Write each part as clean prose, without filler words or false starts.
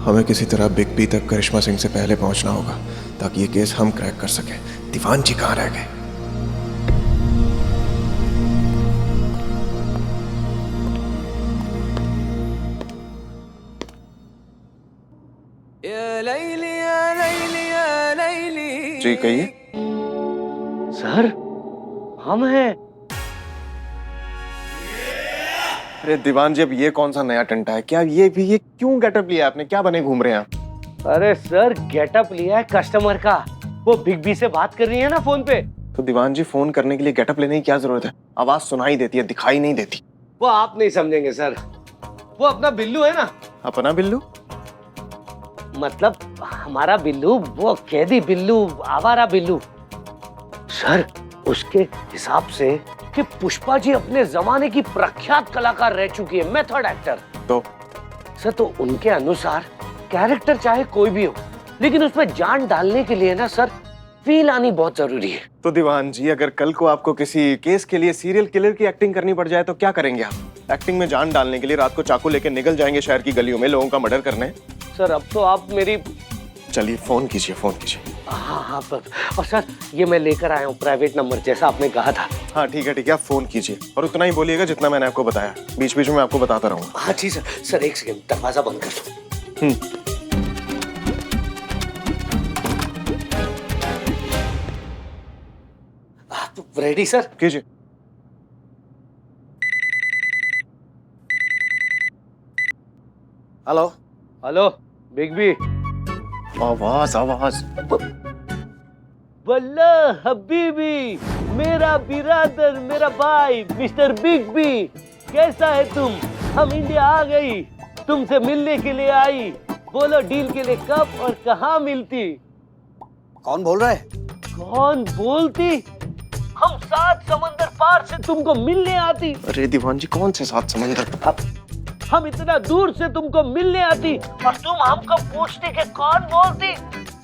हमें किसी तरह बिग बी तक करिश्मा सिंह से पहले पहुंचना होगा ताकि ये केस हम क्रैक कर सकें। दीवान जी कहाँ रह गए? जी कहिए। सर हम हैं। अरे दीवान जी, अब ये कौन सा नया टंटा है? क्या ये क्यों गेटअप लिया आपने? क्या बने घूम रहे हैं आप? अरे सर गेटअप लिया है कस्टमर का, वो बिग बी से बात कर रही है ना फोन पे। तो दीवान जी, फोन करने के लिए गेटअप लेने की क्या जरूरत है? आवाज सुनाई देती है, दिखाई नहीं देती। वो आप नहीं समझेंगे सर, वो अपना बिल्लू है ना। अपना बिल्लू? मतलब हमारा बिल्लू, वो कैदी बिल्लू, आवारा बिल्लू। सर उसके हिसाब से कि पुष्पा जी अपने जमाने की प्रख्यात कलाकार रह चुकी है, मेथड एक्टर। तो सर तो उनके अनुसार कैरेक्टर चाहे कोई भी हो, लेकिन उसमें जान डालने के लिए ना सर फील आनी बहुत जरूरी है। तो दीवान जी, अगर कल को आपको किसी केस के लिए सीरियल किलर की एक्टिंग करनी पड़ जाए तो क्या करेंगे आप? एक्टिंग में जान डालने के लिए रात को चाकू लेके निकल जाएंगे शहर की गलियों में लोगों का मर्डर करने? सर अब तो आप मेरी... चलिए फोन कीजिए, फोन कीजिए। हाँ, और सर ये मैं लेकर आया हूँ प्राइवेट नंबर, जैसा आपने कहा था। हाँ ठीक है, आप फोन कीजिए और उतना ही बोलिएगा जितना मैंने आपको बताया। बीच बीच में मैं आपको बताता रहूंगा। हाँ जी सर। सर एक सेकंड, दरवाजा बंद कर दो। Ready sir? कीजिए। Hello hello big B. आवाज वल्ला हबीबी, मेरा बिरादर, मेरा भाई मिस्टर बिग बी, कैसा है तुम? हम इंडिया आ गई, तुमसे मिलने के लिए आई। बोलो डील के लिए कब और कहाँ मिलती? कौन बोल रहा है? कौन बोलती? हम 7 समंदर पार से तुमको मिलने आती। अरे दीवान जी, कौन से 7 समंदर? हम इतना दूर से तुमको मिलने आती और तुम हमको पूछती कि कौन बोलती?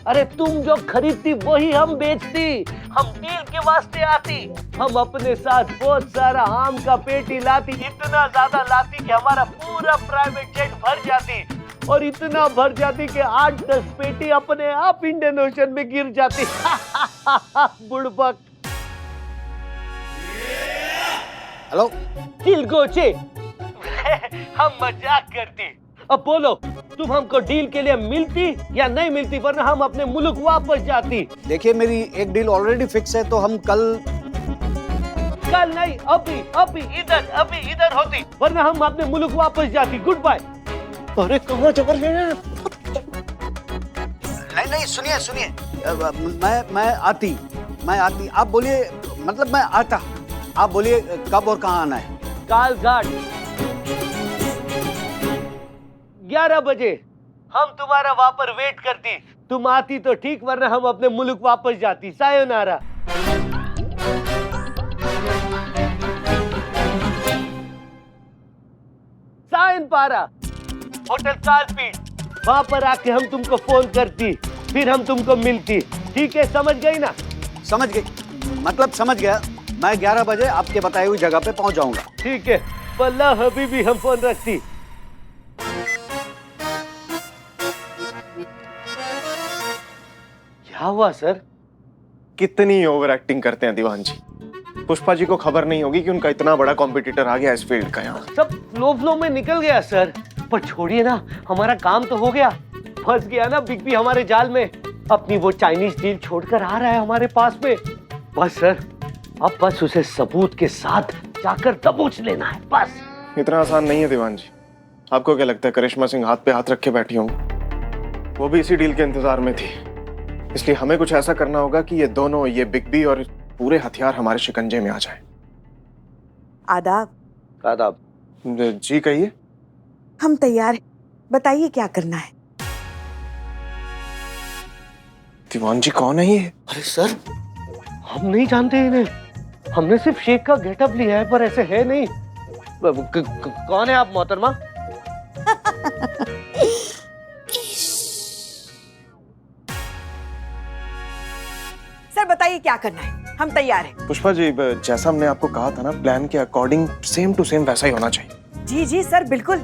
अरे तुम जो खरीदती वही हम बेचती। हम डील के वास्ते आती। हम अपने साथ बहुत सारा आम का पेटी लाती, इतना ज्यादा लाती कि हमारा पूरा प्राइवेट जेट भर जाती, और इतना भर जाती कि 8-10 पेटी अपने आप इंडियन ओशन में गिर जाती। बुड़बक। हेलो दिल गोचे। हम मजाक करती। अब बोलो तुम हमको डील के लिए मिलती या नहीं मिलती, वरना हम अपने मुल्क वापस जाती। देखिए, मेरी एक डील ऑलरेडी फिक्स है, तो हम कल नहीं, अभी इधर होती, वरना हम अपने मुल्क वापस जाती। Goodbye. अरे कहाँ जा रहे हैं? नहीं सुनिए, मैं आती। आप बोलिए, मतलब मैं आता। आप बोलिए कब और कहाँ आना है? कालघाट 11 बजे। हम तुम्हारा वहां पर वेट करती। तुम आती तो ठीक, वरना हम अपने मुल्क वापस जाती। सायोनारा। सायन पारा, होटल कार्पीट, वहां पर आके हम तुमको फोन करती, फिर हम तुमको मिलती। ठीक है, समझ गई ना? समझ गई, मतलब समझ गया। मैं 11 बजे आपके बताई हुई जगह पे पहुंच जाऊंगा। ठीक है, वल्ला हबीबी हम फोन रखती। क्या हुआ सर? कितनी ओवर एक्टिंग करते हैं दीवान जी। पुष्पा जी को खबर नहीं होगी कि उनका इतना बड़ा कॉम्पिटिटर आ गया इस फील्ड का। यहाँ सब फ्लो में निकल गया सर। पर छोड़िए ना, हमारा काम तो हो गया। फंस गया ना बिग बी हमारे जाल में। अपनी वो चाइनीज डील छोड़कर आ रहा है हमारे पास में। बस सर, अब बस उसे सबूत के साथ जाकर दबोच लेना है, बस। इतना आसान नहीं है दीवान जी। आपको क्या लगता है करिश्मा सिंह हाथ पे हाथ रखे बैठी होंगी? वो भी इसी डील के इंतजार में थी। इसलिए हमें कुछ ऐसा करना होगा कि ये दोनों, ये बिग बी और पूरे हथियार हमारे शिकंजे में आ जाएं। आदाब। आदाब। जी कहिए। हम तैयार हैं, बताइए क्या करना है? दीवान जी कौन है ये? अरे सर, हम नहीं जानते इन्हें। हमने सिर्फ शेख का गेटअप लिया है, पर ऐसे है नहीं। कौन है आप मोहतरमा? सर बताइए क्या करना है, हम तैयार हैं। पुष्पा जी, जैसा हमने आपको कहा था ना, प्लान के अकॉर्डिंग सेम टू सेम वैसा ही होना चाहिए। जी जी सर, बिल्कुल।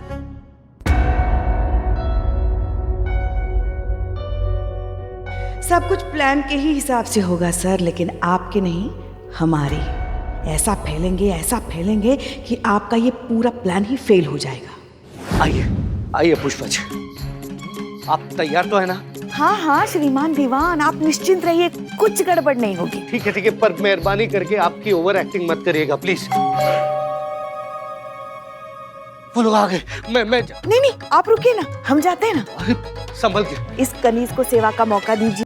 सब कुछ प्लान के ही हिसाब से होगा सर, लेकिन आपके नहीं, हमारे। ऐसा फैलेंगे कि आपका ये पूरा प्लान ही फेल हो जाएगा। आइए आइए पुष्पा जी, आप तैयार तो है ना? हाँ हाँ श्रीमान दीवान, आप निश्चिंत रहिए, कुछ गड़बड़ नहीं होगी। ठीक है, पर मेहरबानी करके आपकी ओवर एक्टिंग मत करिएगा प्लीज। वो लोग आ गए, मैं नहीं, आप रुकिए ना, हम जाते हैं ना। अरे संभल के। इस कनीज को सेवा का मौका दीजिए।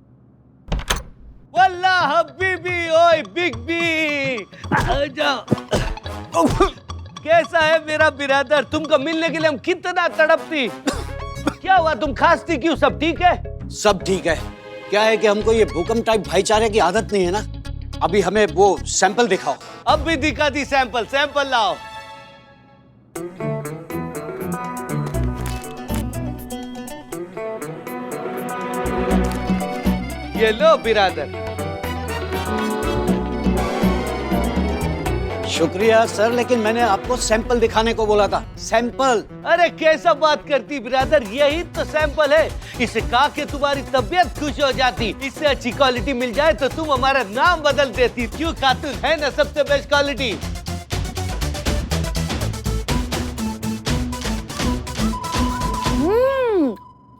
वल्ला हबीबी, ओए बिग बी, आजा। कैसा है मेरा बिरादर? तुमको मिलने के लिए हम कितना तड़पती। क्या हुआ, तुम खांसती क्यों? सब ठीक है? सब ठीक है। क्या है कि हमको ये भूकंप टाइप भाईचारे की आदत नहीं है ना। अभी हमें वो सैंपल दिखाओ। अब भी दिखा दी सैंपल लाओ। ये लो बिरादर। शुक्रिया सर, लेकिन मैंने आपको सैंपल दिखाने को बोला था। सैंपल। अरे कैसा बात करती बिरादर, यही तो सैंपल है। इसे खा के तुम्हारी तबीयत खुश हो जाती। इससे अच्छी क्वालिटी मिल जाए तो तुम हमारा नाम बदल देती। क्यों खातून, है ना सबसे बेस्ट क्वालिटी।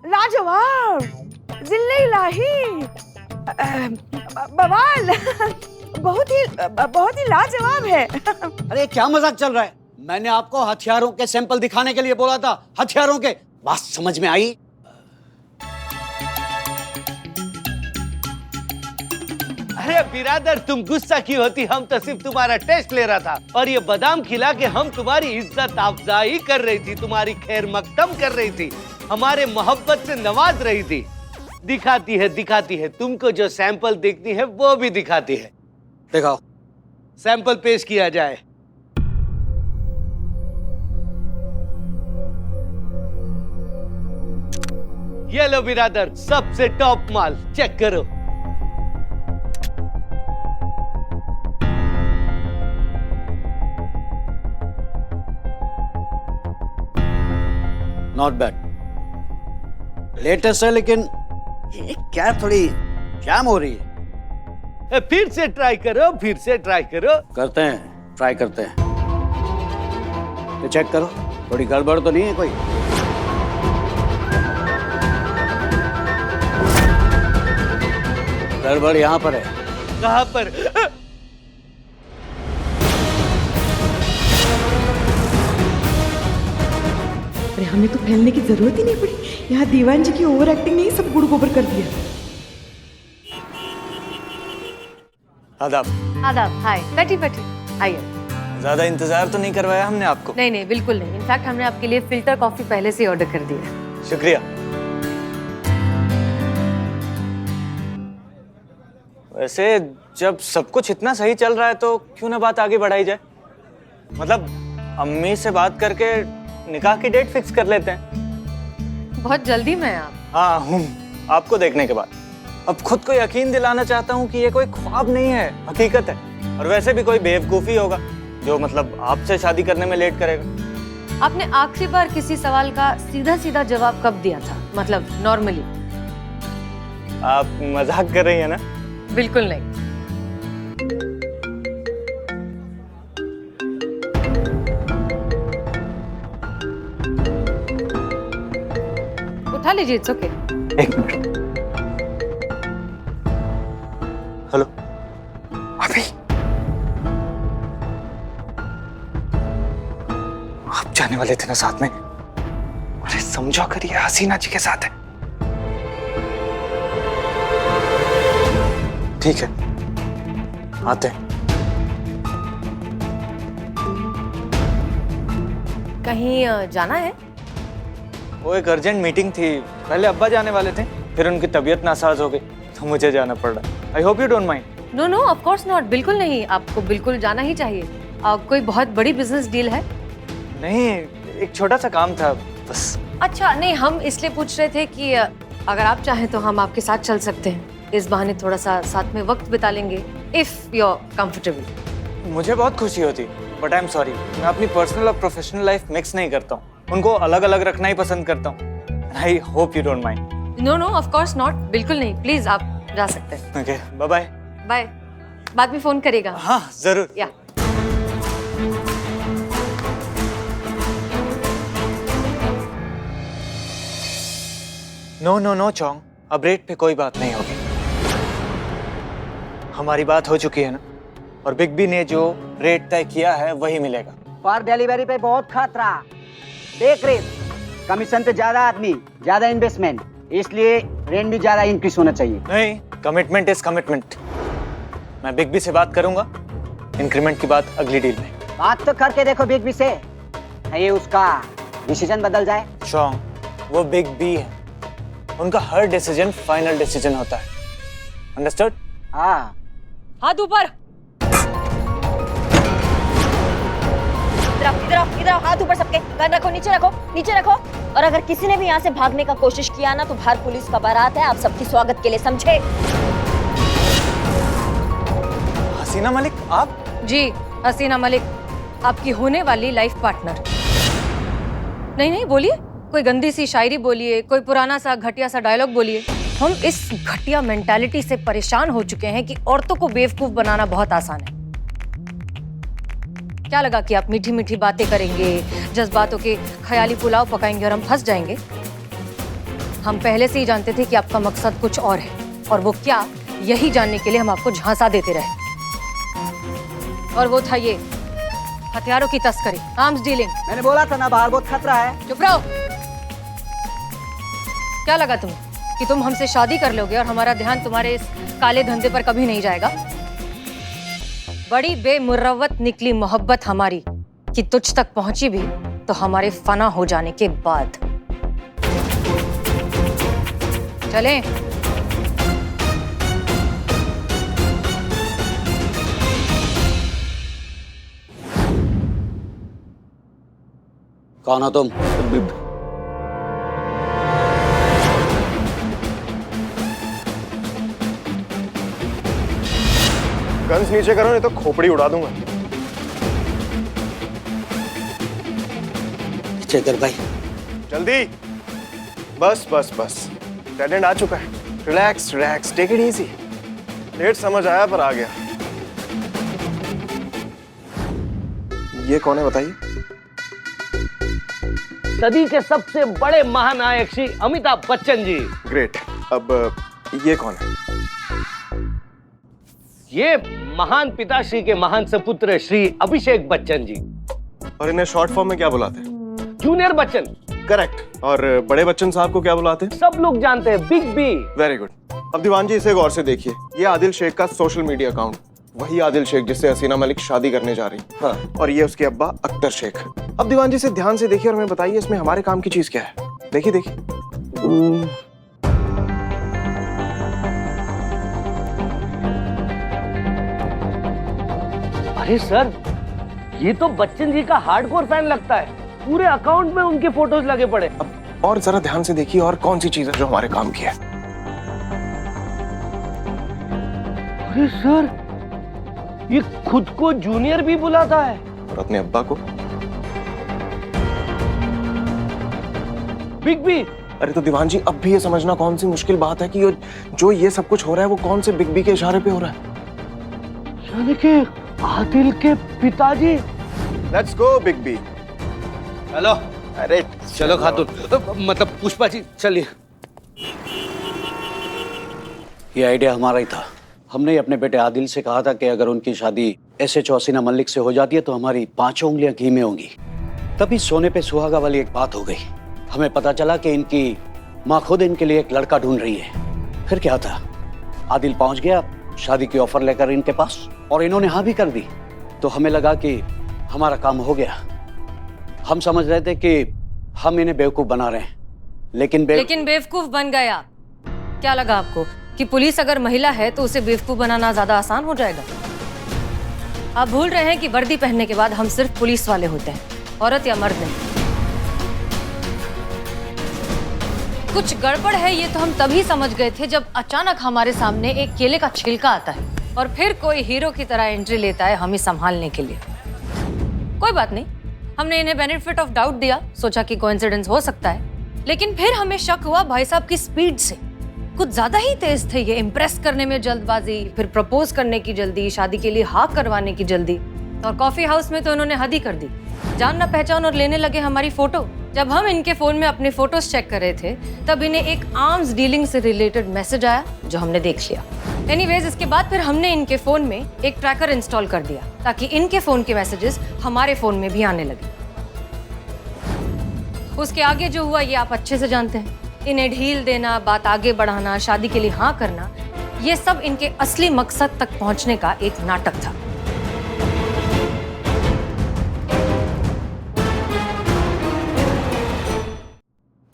लाजवाब, जिल्ले इलाही, बवाल, बहुत ही लाजवाब है। अरे क्या मजाक चल रहा है? मैंने आपको हथियारों के सैंपल दिखाने के लिए बोला था। हथियारों के। बात समझ में आई? अरे बिरादर, तुम गुस्सा क्यों होती? हम तो सिर्फ तुम्हारा टेस्ट ले रहा था, और ये बादाम खिला के हम तुम्हारी इज्जत अफजाई कर रही थी, तुम्हारी खैर मकदम कर रही थी, हमारे मोहब्बत से नवाज रही थी। दिखाती है, तुमको जो सैंपल देखती है वो भी दिखाती है। दिखाओ। सैंपल पेश किया जाए। ये लो बिरादर, सबसे टॉप माल, चेक करो। नॉट बैड, लेटेस्ट है, लेकिन ये क्या थोड़ी जैम हो रही है। फिर से ट्राई करो। करते हैं, ट्राई करते हैं। तो चेक करो, थोड़ी गड़बड़ तो नहीं है कोई? गड़बड़ यहाँ पर है। कहाँ पर? अरे हमें तो फैलने की जरूरत ही नहीं पड़ी। यहाँ दीवान जी की ओवर एक्टिंग ने ही सब गुड़ गोबर कर दिया। आदाब। आदाब, हाय। बैठी आइए। ज्यादा इंतजार तो नहीं करवाया हमने आपको? नहीं, बिल्कुल नहीं। इनफैक्ट हमने आपके लिए फिल्टर कॉफी पहले से ऑर्डर कर दी है। शुक्रिया। वैसे जब सब कुछ इतना सही चल रहा है तो क्यों ना बात आगे बढ़ाई जाए। मतलब अम्मी से बात करके निकाह की डेट फिक्स कर लेते हैं। बहुत जल्दी में आप? हाँ हूँ, आपको देखने के बाद। अब खुद को यकीन दिलाना चाहता हूँ कि ये कोई ख्वाब नहीं है, हकीकत है। और वैसे भी कोई बेवकूफ़ी होगा जो मतलब आपसे शादी करने में लेट करेगा। आपने आखिरी बार किसी सवाल का सीधा जवाब कब दिया था? मतलब नॉर्मली। आप मजाक कर रही हैं ना? बिल्कुल नहीं। उठा लीजिए, इट्स ओके। एक मिनट। हेलो अभी आप जाने वाले थे ना साथ में? अरे समझो, कर ये हसीना जी के साथ है। ठीक है, आते हैं। कहीं जाना है? वो एक अर्जेंट मीटिंग थी। पहले अब्बा जाने वाले थे, फिर उनकी तबीयत नासाज हो गई तो मुझे जाना पड़ रहा। I hope you don't mind. No, of course not. बिल्कुल नहीं, आपको बिल्कुल जाना ही चाहिए। कोई बहुत बड़ी बिजनेस डील है? नहीं, एक छोटा सा काम था बस। अच्छा, नहीं, हम इसलिए पूछ रहे थे कि अगर आप चाहें तो हम आपके साथ चल सकते हैं। इस बहाने थोड़ा सा साथ में वक्त बिता लेंगे, इफ यू आर कंफर्टेबल। मुझे बहुत खुशी होती, बट आई एम सॉरी, मैं अपनी पर्सनल और प्रोफेशनल लाइफ मिक्स नहीं करता हूँ। उनको अलग अलग रखना ही पसंद करता हूँ। I hope you don't mind. No, of course not. बिल्कुल नहीं। प्लीज आप जा सकते हैं। Okay, bye bye. बाय। बाद में फोन करेगा। हाँ जरूर। या नो नो नो चोंग, अब रेट पे कोई बात नहीं होगी। हमारी बात हो चुकी है ना, और बिग बी ने जो रेट तय किया है वही मिलेगा। पर डिलीवरी पे बहुत खतरा, देख रेट, कमीशन पे ज्यादा आदमी, ज्यादा इन्वेस्टमेंट, इसलिए रेंट भी ज्यादा इंक्रीज होना चाहिए। नहीं, कमिटमेंट इज कमिटमेंट। मैं बिग बी से बात करूंगा, इंक्रीमेंट की बात अगली डील में। बात तो करके देखो बिग बी से, ये उसका डिसीजन बदल जाए। चोंग, वो बिग बी है, उनका हर डिसीजन फाइनल डिसीजन होता है। अंडरस्टूड? हाँ। हाथ ऊपर। इधर आओ, हाथ ऊपर सबके, गन रखो, नीचे रखो। और अगर किसी ने भी यहाँ से भागने का कोशिश किया ना, तो बाहर पुलिस का बारात है, आप सबकी स्वागत के लिए, समझे? हसीना मलिक, आप? जी, हसीना मलिक, आपकी होने वाली लाइफ पार्टनर। नहीं, बोलिए, कोई गंदी सी शायरी बोलिए, कोई पुराना सा घटिया सा डायलॉग बोलिए। हम इस घटिया मेंटालिटी से परेशान हो चुके हैं कि औरतों को बेवकूफ बनाना बहुत आसान है। क्या लगा कि आप मीठी मीठी बातें करेंगे, जज्बातों के ख्याली पुलाव पकाएंगे और हम फंस जाएंगे? हम पहले से ही जानते थे कि आपका मकसद कुछ और है, और वो क्या, यही जानने के लिए हम आपको झांसा देते रहे। और वो था ये हथियारों की तस्करी, आर्म्स डीलिंग। मैंने बोला था ना, बाहर बहुत खतरा है। चुप रहो। क्या लगा तुम्हें कि तुम हमसे शादी कर लोगे और हमारा ध्यान तुम्हारे इस काले धंधे पर कभी नहीं जाएगा? बड़ी बेमुरव्वत निकली मोहब्बत हमारी कि तुझ तक पहुंची भी तो हमारे फना हो जाने के बाद। चलें? कौन हो तुम? गन्स नीचे करो, नहीं तो खोपड़ी उड़ा दूंगा। नीचे कर भाई। जल्दी। बस बस बस, टेनेंट आ चुका है। Relax relax, take it easy. Late समझ आया पर आ गया। ये कौन है बताइए? सदी के सबसे बड़े महानायक श्री अमिताभ बच्चन जी। ग्रेट। अब ये कौन है? ये महान पिताश्री के महान सपुत्र श्री अभिषेक बच्चन जी। और इन्हें शॉर्ट फॉर्म में क्या बुलाते हैं? जूनियर बच्चन। करेक्ट। और बड़े बच्चन साहब को क्या बुलाते हैं? सब लोग जानते हैं, बिग बी। Very good. अब दीवान जी इसे गौर से देखिए, ये आदिल शेख का सोशल मीडिया अकाउंट, वही आदिल शेख जिससे हसीना मलिक शादी करने जा रही। हाँ। और ये उसके अब्बा अख्तर शेख। अब दीवान जी से ध्यान से देखिए और हमें बताइए इसमें हमारे काम की चीज क्या है। देखिए देखिए। अरे सर, ये तो बच्चन जी का हार्डकोर फैन लगता है। पूरे अकाउंट में उनके फोटोज लगे पड़े। अब और जरा ध्यान से देखिए और कौन सी चीज है जो हमारे काम की है। अरे सर, ये खुद को जूनियर भी बुलाता है। और अपने अब्बा को बिग बी। अरे तो दीवान जी अब भी ये समझना कौन सी मुश्किल बात है कि जो ये सब कुछ हो रहा है वो कौन से बिग बी के इशारे पे हो रहा है? यानी कि आदिल के पिताजी। Let's go big B. Hello. अरे चलो खातून, मतलब पुष्पा जी, चलिए। ये आइडिया हमारा ही था। हमने ही अपने बेटे आदिल से कहा था कि अगर उनकी शादी SHO हसीना मलिक से हो जाती है तो हमारी 5 उंगलियां घी में होंगी। तभी सोने पे सुहागा वाली एक बात हो गई। हमें पता चला कि इनकी माँ खुद इनके लिए एक लड़का ढूंढ रही है। फिर क्या था, आदिल पहुंच गया शादी की ऑफर लेकर इनके पास, और इन्होंने हाँ भी कर दी। तो हमें लगा कि हमारा काम हो गया। हम समझ रहे थे कि हम इन्हें बेवकूफ बना रहे हैं, लेकिन बेवकूफ बन गए आप। क्या लगा आपको कि पुलिस अगर महिला है तो उसे बेवकूफ बनाना ज्यादा आसान हो जाएगा? आप भूल रहे हैं कि वर्दी पहनने के बाद हम सिर्फ पुलिस वाले होते हैं, औरत या मर्द नहीं। कुछ गड़बड़ है ये तो हम तभी समझ गए थे जब अचानक हमारे सामने एक केले का छिलका आता है और फिर कोई हीरो की तरह एंट्री लेता है हमें संभालने के लिए। कोई बात नहीं, हमने इन्हें बेनिफिट ऑफ डाउट दिया, सोचा कि कोइंसिडेंस हो सकता है, लेकिन फिर हमें शक हुआ भाई साहब की स्पीड से। कुछ ज्यादा ही तेज थे ये। इम्प्रेस करने में जल्दबाजी, फिर प्रपोज करने की जल्दी, शादी के लिए हाँ करवाने की जल्दी, और कॉफी हाउस में तो इन्होंने हद ही कर दी। जान ना पहचान और लेने लगे हमारी फोटो। जब हम इनके फोन में अपने फोटोज चेक कर रहे थे तब इन्हें एक आर्म्स डीलिंग से रिलेटेड मैसेज आया जो हमने देख लिया। एनीवेज, इसके बाद फिर हमने इनके फोन में एक ट्रैकर इंस्टॉल कर दिया ताकि इनके फोन के मैसेजेस हमारे फोन में भी आने लगे। उसके आगे जो हुआ ये आप अच्छे से जानते हैं। इन्हें ढील देना, बात आगे बढ़ाना, शादी के लिए हाँ करना, ये सब इनके असली मकसद तक पहुंचने का एक नाटक था।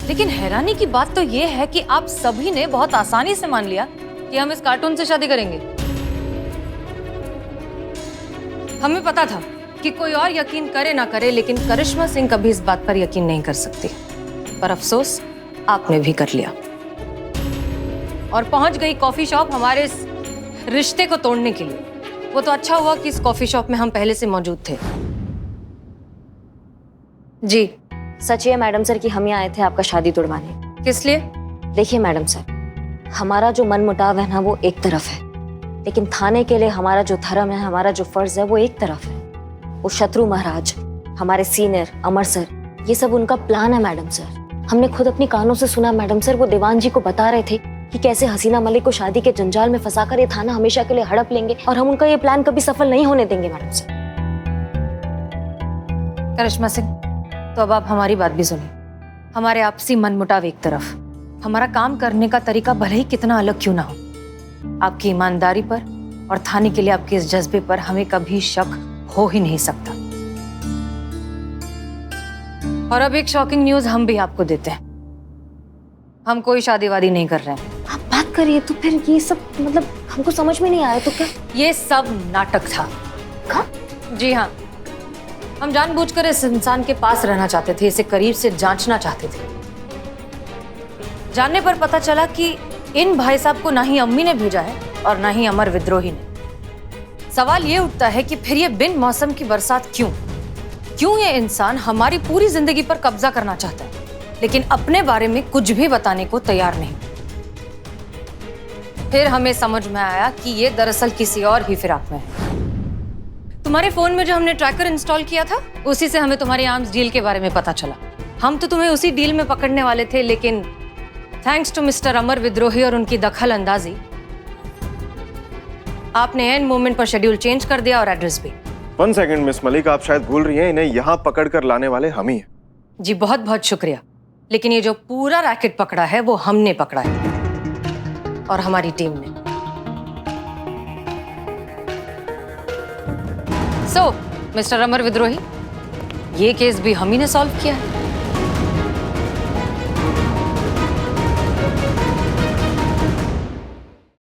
लेकिन हैरानी की बात तो ये है कि आप सभी ने बहुत आसानी से मान लिया कि हम इस कार्टून से शादी करेंगे। हमें पता था कि कोई और यकीन करे ना करे, लेकिन करिश्मा सिंह कभी इस बात पर यकीन नहीं कर सकती। पर अफसोस आपने भी कर लिया और पहुंच गई कॉफी शॉप हमारे इस रिश्ते को तोड़ने के लिए। वो तो अच्छा हुआ कि इस कॉफी शॉप में हम पहले से मौजूद थे। जी सच है मैडम सर कि हम यहाँ आए थे आपका शादी तोड़वाने। किस लिए? देखिए मैडम सर, हमारा जो मन मुटाव है ना वो एक तरफ है, लेकिन थाने के लिए हमारा जो धर्म है, हमारा जो फर्ज है वो एक तरफ है। वो शत्रु महाराज, हमारे सीनियर अमर सर, ये सब उनका प्लान है मैडम सर। हमने खुद अपनी कानों से सुना मैडम सर, वो दीवान जी को बता रहे थे कि कैसे हसीना मलिक को शादी के जंजाल में फंसाकर ये थाना हमेशा के लिए हड़प लेंगे और हम उनका ये प्लान कभी सफल नहीं होने देंगे मैडम सर। करिश्मा सिंह, तो अब आप हमारी बात भी सुनिए। हमारे आपसी मनमुटाव एक तरफ, हमारा काम करने का तरीका भले ही कितना अलग क्यों ना हो, आपकी ईमानदारी पर और थाने के लिए आपके इस जज्बे पर हमें कभी शक हो ही नहीं सकता। और अब एक शॉकिंग न्यूज हम भी आपको देते हैं। हम कोई शादी वादी नहीं कर रहे हैं। आप बात करिए तो फिर ये सब मतलब हमको समझ में नहीं आया तो क्या? ये सब नाटक था। हाँ? जी हाँ, हम जानबूझकर इस इंसान के पास रहना चाहते थे, इसे करीब से जांचना चाहते थे। जानने पर पता चला कि इन भाई साहब को ना ही अम्मी ने भेजा है और ना ही अमर विद्रोही ने। सवाल ये उठता है कि फिर ये बिन मौसम की बरसात क्यों ये इंसान हमारी पूरी जिंदगी पर कब्जा करना चाहता है, लेकिन अपने बारे में कुछ भी बताने को तैयार नहीं। फिर हमें समझ में आया कि ये दरअसल किसी और ही फिराक में है। तुम्हारे फोन में जो हमने ट्रैकर इंस्टॉल किया था, उसी से हमें तुम्हारी आर्म्स डील के बारे में पता चला। हम तो तुम्हें उसी डील में पकड़ने वाले थे, लेकिन थैंक्स टू मिस्टर अमर विद्रोही और उनकी दखल अंदाजी, आपने एंड मोमेंट पर शेड्यूल चेंज कर दिया और एड्रेस भी। 1 सेकंड मिस मलिक, आप शायद भूल रही हैं, इन्हें यहाँ पकड़ कर लाने वाले हम ही हैं। जी बहुत बहुत शुक्रिया, लेकिन ये जो पूरा रैकेट पकड़ा है वो हमने पकड़ा है और हमारी टीम ने। सो मिस्टर अमर विद्रोही, ये केस भी हम ही ने सॉल्व किया है।